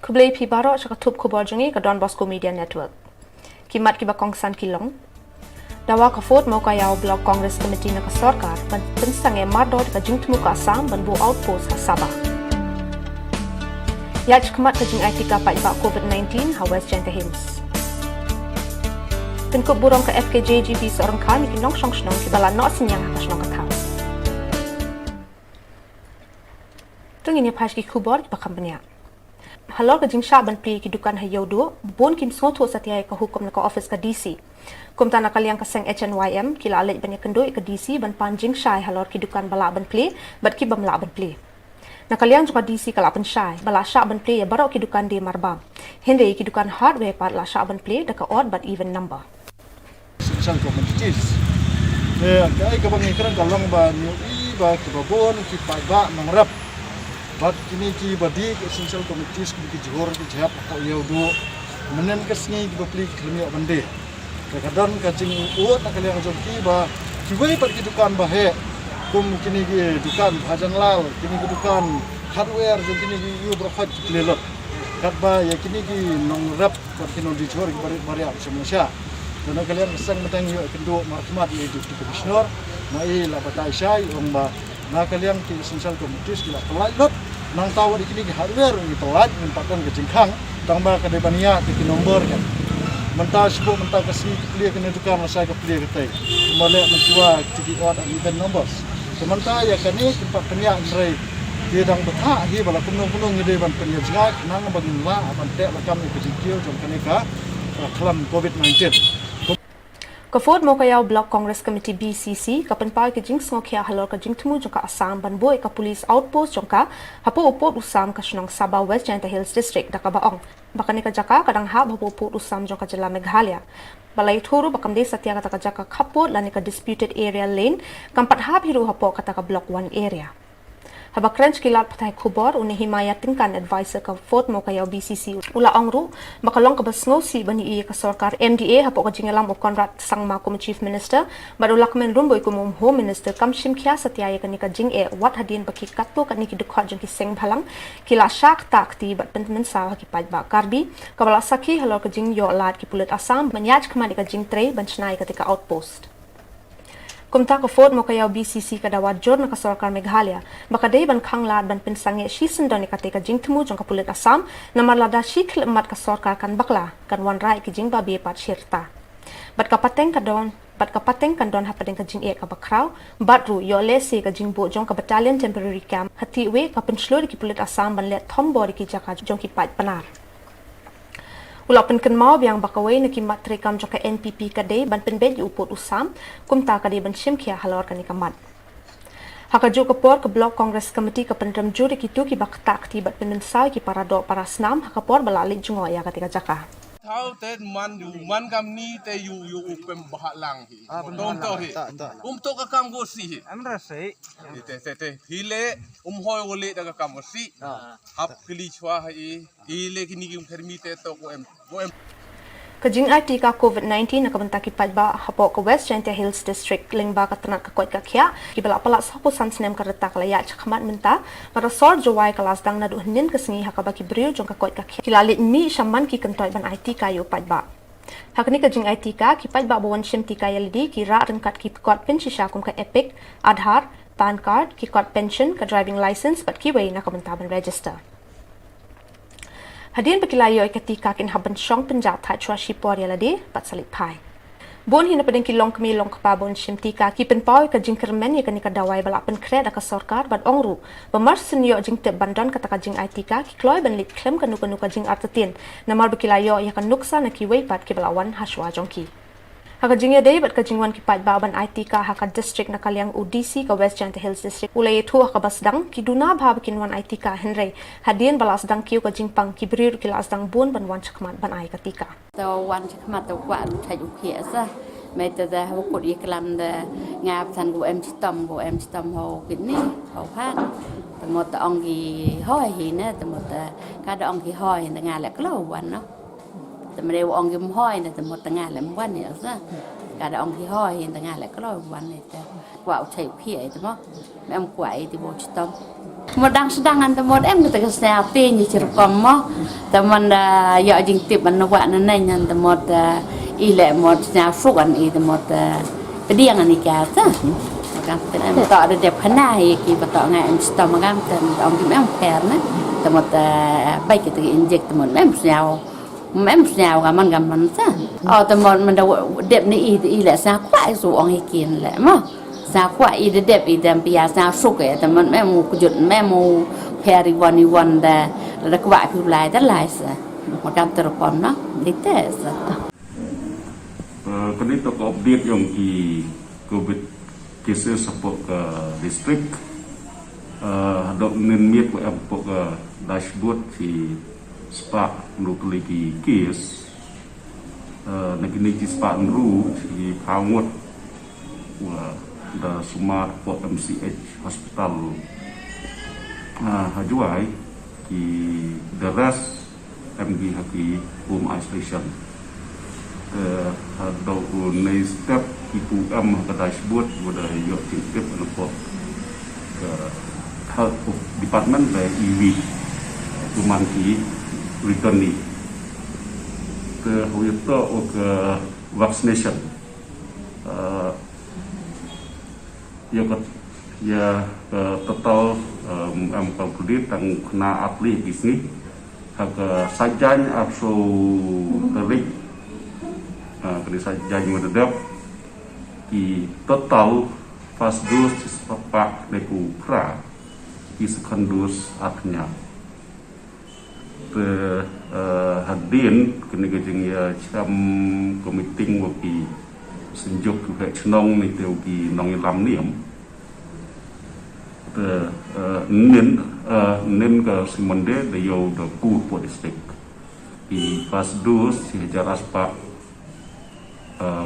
Kublai pi baro chakatup khubor jungi ka Don Bosco Media Network. Kimat ki bakong san Shillong. Dawa ka Fort Mo Ka Jylla Block Congress Committee na ka sarkar ban pensange mardot ka jingtmu ka Assam ban bu outpost ha Sabah. Yach kemat ka jing IT ka pa iba COVID-19 ha West Janta Hills. Penkuk burong ka FKJGP seorang kami kinong Shillong ki bala no sinyang ha Shillong ka tau. Tung ini pas ki Khubor ki bakam benya. Halor ka jing sha ban pri ki dukan ha yodo bon kim soto satyai ka hukum na ka office ka DC. Kum tan nakaliang ka seng HNYM ki la lej ban yakendoi ka DC ban panjing shai halor ki dukan bala ban pli bat ki bam la ban pli. Nakaliang juga DC kala ban shai bala sha ban pli ya barok ki dukan de marbam. Hinde ki dukan hardware pat la sha ban pli da ka odd but even number. Social communities. Kai ka bang ikran kalong ba new ba ki babon ki ba mangrap. Bat kini ki badi essential committees ki johor ki jap ko yodo menen kesngi ki bapli krimi bande kadang kacing uot nakaliang jomki ba ki wei par ki dukan ba he kum kini ki dukan bhajan lal kini ki dukan hardware jom kini ki yu brofat klelot kat ba ya kini ki nong rap par kino di johor ki bari ap semasya dan nakaliang sang matang yu kendo markmat ye deputy commissioner mai la batai sai ong ba nakaliang ki essential committees ki la pelajot nang tahu di kini hardware ni pelaj mempakan ke jingkang tang ba ka debania ki nomor kan mentah sebut mentah kasih clear kena tukar masa ke clear ketai kembali mencuba tiki odd and even numbers sementara ya kini tempat penyak merai dia dang betah hi bala kunung-kunung ngide ban penyak jingak nang bagi la apan tek lakam ni kecil jom kene ka kelam COVID-19 Ka Fort Mo Ka Jylla Block Congress Committee BCC ka penpai ka jing sngokya halor ka jing temu jong ka Assam ban boy ka police outpost jong ka hapo upot usam ka Shillong Sabah West Janta Hills District da ka baong bakani ka jaka kadang hab hapo upot usam jong ka Jilla Meghalaya balai thuru bakam de satya ka jaka khapot lani ka disputed area lane kampat hab hiru hapo ka block 1 area Habak crunch kilat patay Khubor uni himayat tingkan advisor ka Fort Mo Ka Jylla BCC ula ongru makalong ka basngo si bani iya ka sarkar MDA hapo ka jingalam o konrat sang ma kum chief minister badulak men rumboy kum home minister kam shim kya satyaya ka ni ka jing e wat hadin baki katto ka ni ki dukhot jong ki seng bhalang kila shak takti bat pentmen sa ki paj ba karbi kabala sakhi halor ka jing yo lat ki pulit Assam banyaj khmani ka jing tre banchnai ka tika outpost Kumta ka Fort Mo Ka Jylla BCC ka dawat jor na ka sarkar Meghalaya baka day ban khanglat ban pinsange shisen doni ka teka jing temu jong ka pulit Assam na marlada shikhl mat ka sarkar kan bakla kan wan rai ki jing ba be pat shirta bat ka pateng kan don hapadeng ka jing e ka bakraw batru yo lesi ka jing bo jong ka battalion temporary camp hati we ka penslori ki pulit Assam ban let thombori ki jaka jong ki pat panar Ula penken mau biang bakawai na kimat rekam joka NPP kadai ban penbed upot usam kumta kadai ban shimkia halor kani kamat. Haka jo kapor ke Block Congress Committee ke pendram juri kitu ki bak takti bat penensai ki para do para snam haka por balalik jungo ya katika jaka. Thao te man kam ni te yu upem bahalang hi. Tom to hi. To ka kam go si hi. Amra sei. Te hile hoy wole da ka kam go si. Hap kili chwa hi. Hile kini ki permite to ko em. Kajing IT ka COVID-19 na kabanta ki pajba hapo ka West Janta Hills District lingba ka tanak ka koit ka kya kibala pala sapo sansnem ka retak la ya chakmat menta para sor jowai kalas dang na du hnin ka singi hakaba ki brio jong ka koit ka kya kilali mi shaman ki kantoi ban IT ka yo pajba hakni kajing IT ka ki pajba bawon shimti ka yalidi ki ra rangkat ki kot pin shisha kum ka Epic Aadhaar PAN card ki kot pension ka driving license pat ki wei na kabanta ban register Hadin pakilayo ay katika kin haban siyong penjat ha chua shipor yaladi pat salit pai. Bon hina padeng kilong kamilong kapabon shimtika ki penpaw ka jingkermen ya kanika dawai bala pen kred ka sarkar bad ongru. Bamar senyo jing te bandon kata ka jing ITK ki kloy ban lit klem kanu ka jing artatin. Namar pakilayo ya kan nuksa na ki way pat ki balawan haswa jongki. Haka jingya day bat ka jingwan ki pat baban ITK haka district na kaliang UDC ka West Janta Hills District ulay itu haka basdang ki duna bhab kinwan ITK henry hadien balas dang kiu ka jingpang ki brir ki las dang bun ban wan chakman ban ai katika to wan chakman to kwa thai ukhe sa mai ta da ho kod iklam da ngap than go em stom ho kini ho phan ta mot ta ong ki hoi hi na ta mot ka da ong ki hoi na nga la klo wan no ta mre ong ki hoi na ta mot ta nga la wan ni sa cả ông thì hỏi hiện tại ngày lại có lốiวันnàyแต่กว่าใช้เพียแต่บ่แม่มกว่าที่บ่ชิตอมmột đang sedang antara mod em kita kesana ni cerkom mo teman ya jing tip man wa nan nan temot ile mod nya fukan i temot pediang ani ka ta makam ten ta ada dep khana ki bato ngai em sta makam ten om ki em per na temot baik kita inject temot em siao gaman ta oh temot man dep ni i ile sa kwa su ong hikin le mo sa kwa i de dep i dem pia sa suk e teman memu kujut memu peri one da la kwa pi lai da lai sa makam terpon no dite sa kini to update yang ki covid cases support ke district dok nen miet ko empok dashboard si spa nukli ki case negini ki spa nru si pangot da Sumar Port MCH Hospital Hajuai ki the rest MG haki home isolation do nei step ipu ke dashboard pada yo tip untuk health department by EV kuman ki return ni ke hoyto ke vaccination ya total kalkulit ang kena atli bisni hak sajanya abso terik kena sajanya mededap ki total first dose sepak deku pra ki second dose atnya hadin kena gejeng ya cam komiting wopi senjuk ke Shillong ni teu ki nong lam niam nen ke simonde de yo de ku po district i pas dus si jaras pa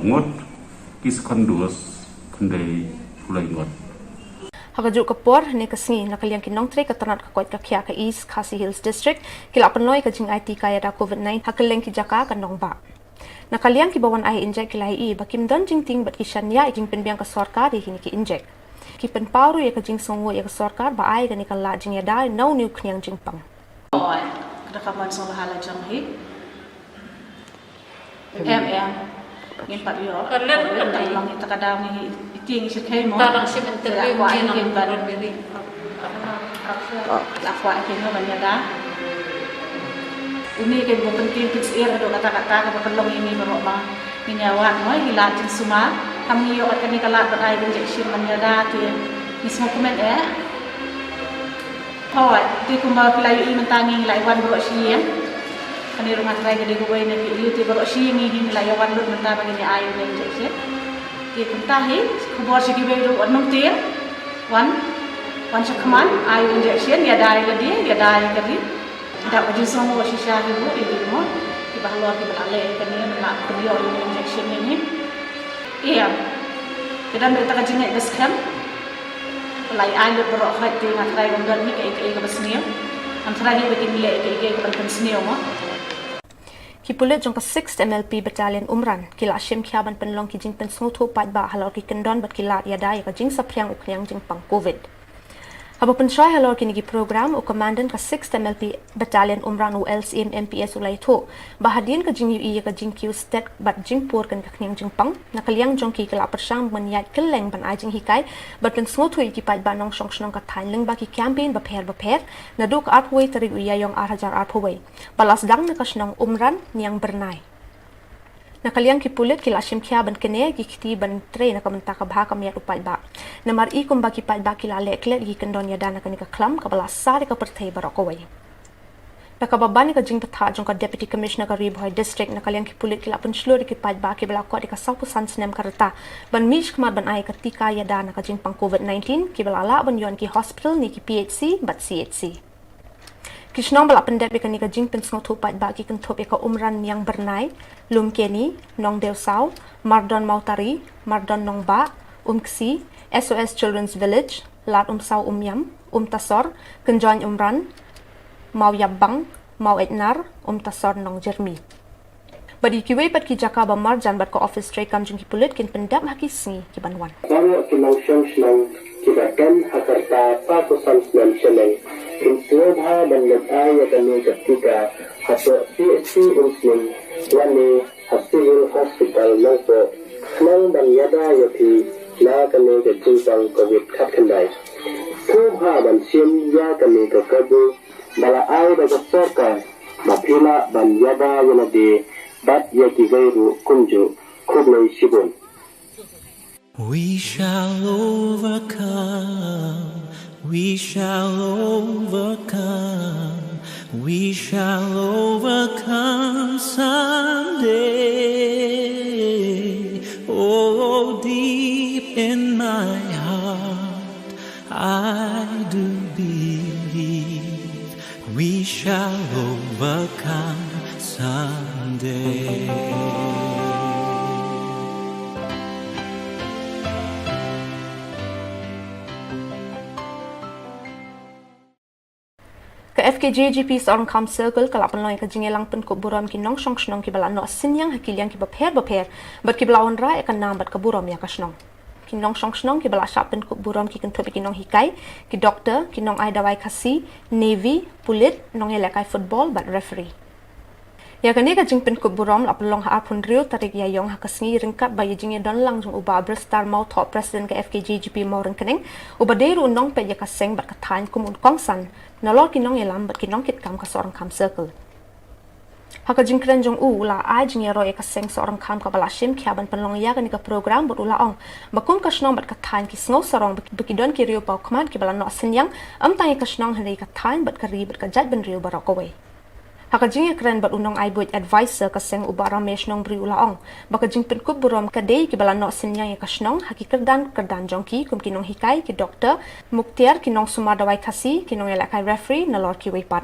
ngot kis kondus kendai pulai ngot Hakajuk kapor ni kasni nakaliang kinong tre katanat kakoit ka kya ka East Khasi Hills District kila panoy ka jing IT kaya da COVID-19 hakaling ki jaka kanong ba nakaliang ki bawan ai inject kilai i bakim don jing ting bat ki shanya jing penbiang ka sarkar hini ki inject ki pen paru ya ka jing songo ya ka sarkar ba ai ka ni ka la jing ya dai no new knyang jing pang oi rekaman song hala jang hi ngin pat yo kan lang ita kadang ni iting si kay mo tarang si interview mo ngin ban akwa kin mo man da ini kan bukan penting kids era do kata-kata ka pelong ini baro ma minyawan mo hilat jing suma kami yo akan ni kala bat ai injection man da ti ni semua komen oh ti kumba pilai i mentangi lai wan bro siang kani rumah trai gede gue ni ki ti bro siang ni lai wan lu menta bagi ni ai ni injection ti kuntahi khubor si gi beru anong ti wan sakman ai injection ya dai ladi ya dai kali dak baju semua sisa ibu ini mo di bahwa kita ale kani nak beliau injection ini iya kita minta kajian deskan lai ai lu bro hat ti nak trai gondon ni kai ka basniyo am trai ni bikin le kai ka ban sniyo mo Kipulit jong ka 6th MLP Battalion Umran kila shim kyaban penlong ki jing pen sngutho pat ba halor ki kendon bat kilat ya dai ka jing sapryang uknyang jing pang COVID. Haba pensai halor ki nigi program o commandant ka 6th MLP Battalion Umran ULCM MPS ulai tho bahadin ka jing ui ka jing Q stat bat jing pur kan ka knyang jing pang nakaliang jong ki kala persang manyat keleng ban ai jing hikai bat pen sngutho ki pat ba nong shong shnong ka thainling ba ki campaign ba pher na duk arpway tari uya yong arhajar arpway balas dang na ka shnong Umran niang bernai nakaliang kipulit kila shim kya ban kene gi kiti ban tre na kamenta ka bha kam yat upai ba namar i kum ba ki pai ba kila leklet gi kendon ya dana kanika klam ka bala sari ka perthai barokowai nakababani ka jing patha jong ka deputy commissioner ka Ribhoy district nakaliang kipulit kila penslur ki pai ba ki bala ko ka saupu sansnem karata ban mish kmar ban ai ka tika ya dana ka jing pang COVID-19 ki bala la ban yon ki hospital ni ki PHC bat CHC Kishnong bala pendet beka ni ka jing pen sngo thupat ba ki kan thop ka Umran yang bernai lum keni nong deusau mardon mautari mardon nong ba umksi SOS Children's Village lat sau yam tasor kenjoin Umran mau yabang mau etnar tasor nong jermi Badi kiwe pat ki jaka ba marjan bat ko office tray kam jung ki pulit kin pendam haki singi ki banwan. Baru kinang Shillong kibakan hakarta pakusan senam Shillong. Insuha dan ledai kami ketika hasil PSC Muslim wani hasil hospital nangko senang dan yada yati na kami kejuang COVID kakandai. Kuha dan sim ya kami kekabu balai dapat serka mapila dan yada yanadi bat yaki gairu kunju kublai shibun. We shall overcome, we shall overcome, we shall overcome someday. Oh, deep in my heart, I do believe we shall overcome someday. FKJGP seorang kam circle kalap penloy ka jingelang pen ko buram ki nong shong shnong ki bala no sinyang hakiliang ki baper bat ki balawan ra akan nam bat ka buram ya ka shnong ki nong shong shnong ki bala shap pen ko buram ki kentopi ki nong hikai ki doktor ki nong ai dawai khasi navy pulit nong elekai football bat referee ya kani ka jing pen ko buram lap long ha pun rio tarik ya yong ha kasngi ringkat ba jinge don lang jong uba star mau top president ka FKJGP mau ring keneng uba deru nong pe ya ka seng bat ka thain kumun kongsan nalor kinong elam bat kinong kit kam ka seorang kam circle. Haka jingkren jong ula ai jing yaro ka seng seorang kam ka bala shim khaban penlong ya kan ka program but ula ong bakum ka shnong bat ka thain ki sngo sarong bekidon ki rio pau kman ki bala no sinyang am tang ka shnong hari ka thain bat ka ri bat ka jat ben rio barok away. Haka jing kren bat unong ai boy advisor ka seng uba ramesh nong bri ula ong baka jing pen kup burom ka dei ki bala no sinyang ka shnong haki kerdan jong ki kum kinong hikai ki doktor muktiar kinong suma dawai khasi kinong elakai referee nalor ki weipat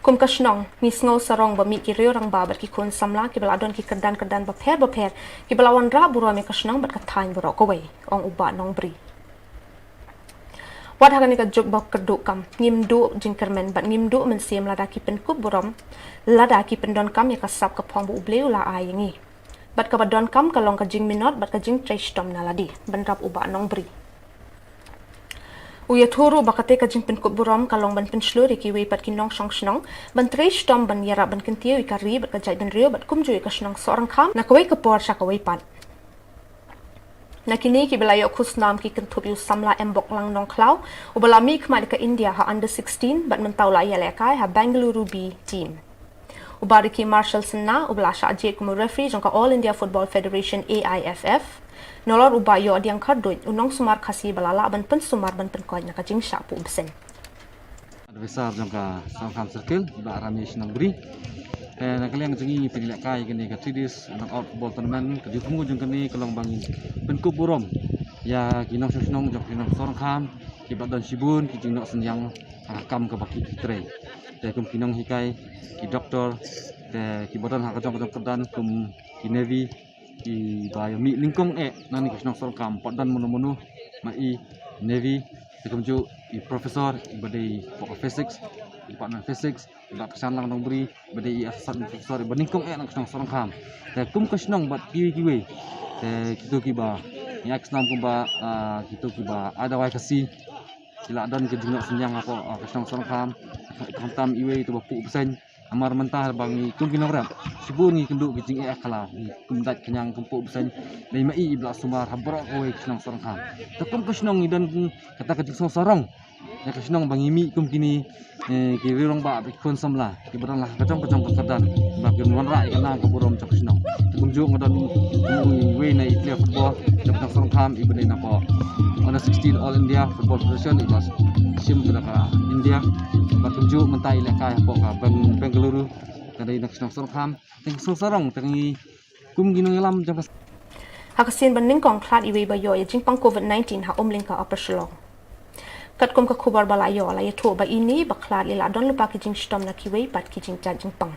kum ka shnong ni sngo sarong ba mi ki rio rang ba bat ki kun samla ki bala don ki kerdan ba pher ki bala wan ra burom ka shnong bat ka thain borok ko wei ong uba nong bri Wat hagan ka jog bak keduk kam ngim du jingkermen bat ngim du men siam lada ki pen kup borom lada ki pen don kam ya ka sap ka phong bu bleu la ai ngi bat ka don kam ka long ka jing minot bat ka jing trash tom na ladi ban rap uba nong bri uya thuru bakate ka jing pen kup borom ka long ban pen sluri ki we pat ki nong shong shnong ban trash tom ban yara ban ken tiu ka ri bat ka jai ben rio bat kum ju ka shnong sorang kam na ka we ka por sha ka we pat Nakini ki belayo khusnam ki kentup yu samla embok lang nong klau ubala mi khma ka India ha under 16 bat mentau la yale kai ha Bengaluru B team ubari ki Marshall Sinna ubala sha je kumu referee jong ka All India Football Federation AIFF nolor ubayo adiang khardoi unong sumar khasi balala ban pen sumar ban pen koi na ka jing sha pu bsen besar jong ka sam circle ba ramesh nang bri nak kalian jengi pilih kai kini ka tidis nak out football tournament ka jumu jong kini kalong bangi penkup burom ya kinong shnong jong kinong sorang kham ki badan sibun ki jing nok senyang kam ka baki tre te kum kinong hikai ki doktor te ki badan ha ka jong kedan kum ki navy ki bayo mi lingkong nani ki sorang kam padan munu mai navy te kum ju i professor i badai physics department physics dak sanlang nong beri badai assistant professor baningkong nak senang sorang kham te kum ka senang bat kiwi te kitu ki ba yak senam kum ba kitu ki ba ada wai kasi sila dan ke jingok senyang apa ka senang sorang kham tam iwe tu ba pu pesen amar mentah bangi kum kinong rap sibun ni kenduk ki jing kala kum dat kenyang kum pu pesen dai mai ibla sumar habrok oi senang sorang kham te kum ka senang dan kata ka jing sorang ya ka senang bangi mi kum kini ki rirong ba bi kon samla ki barang lah kacang kedan ba ki wan rai kana ka burom chak senang kum ju ngadan we na India football jang sorang kham ibne na po under 16 All India Football Federation ibas sim ka India ba kum ju mentai le kai po ka Bengaluru kadai nak senang sorang kham teng sorang tengi kum ginong yalam jang hakasin baning kong klat iwe ba yo ya jingpang COVID-19 ha omling ka upper Shillong kat kum ka khubar balayo la ya tho ba ini baklar ila don lupa ki jing stom na ki wei pat ki jing jing pang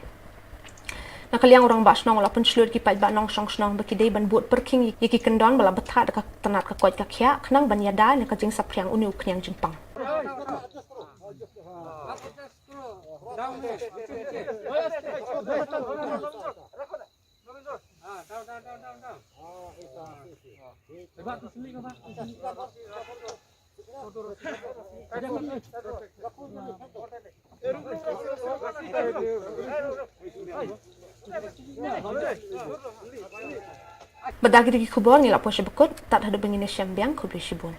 na kaliang orang ba snong la pun slur ki pat ba nong shong snong ba ki dei ban buat perking ki kendon bala bethat ka tanat ka koi ka khya khnang ban ya da ne ka jing sapryang unu khnyang jing pang Badagi di Khubor ngilap po siya bakot, tak ada bengine siyang biang kubli sibun.